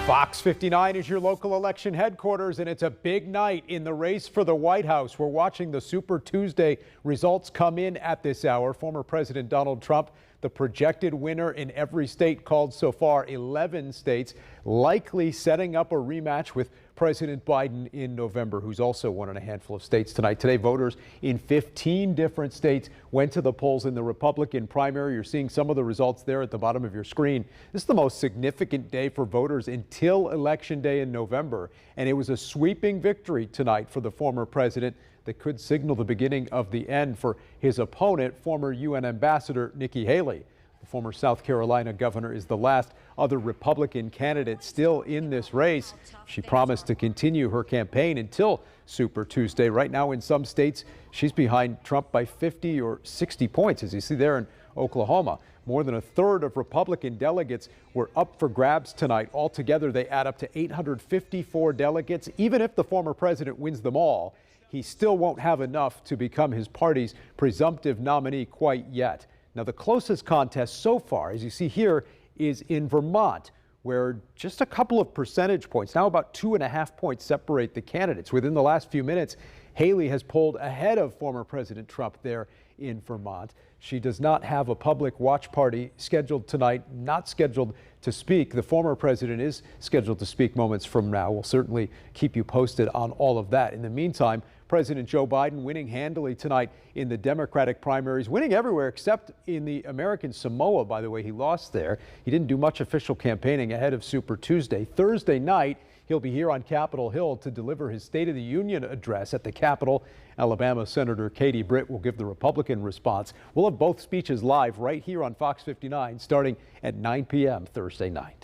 Fox 59 is your local election headquarters, and it's a big night in the race for the White House. We're watching the Super Tuesday results come in at this hour. Former President Donald Trump, the projected winner in every state called so far, 11 states, likely setting up a rematch with President Biden in November, who's also won in a handful of states tonight. Today, voters in 15 different states went to the polls in the Republican primary. You're seeing some of the results there at the bottom of your screen. This is the most significant day for voters until Election Day in November, and it was a sweeping victory tonight for the former president that could signal the beginning of the end for his opponent, former UN Ambassador Nikki Haley. The former South Carolina governor is the last other Republican candidate still in this race. She promised to continue her campaign until Super Tuesday. Right now in some states, she's behind Trump by 50 or 60 points, as you see there in Oklahoma. More than a third of Republican delegates were up for grabs tonight. Altogether, they add up to 854 delegates. Even if the former president wins them all, he still won't have enough to become his party's presumptive nominee quite yet. Now, the closest contest so far, as you see here, is in Vermont, where just a couple of percentage points, now about 2.5 points, separate the candidates. Within the last few minutes, Haley has pulled ahead of former President Trump there in Vermont. She does not have a public watch party scheduled tonight, not scheduled to speak. The former president is scheduled to speak moments from now. We'll certainly keep you posted on all of that. In the meantime, President Joe Biden winning handily tonight in the Democratic primaries, winning everywhere except in the American Samoa, by the way. He lost there. He didn't do much official campaigning ahead of Super Tuesday. Thursday night, he'll be here on Capitol Hill to deliver his State of the Union address at the Capitol. Alabama Senator Katie Britt will give the Republican response. We'll have both speeches live right here on Fox 59 starting at 9 p.m. Thursday night.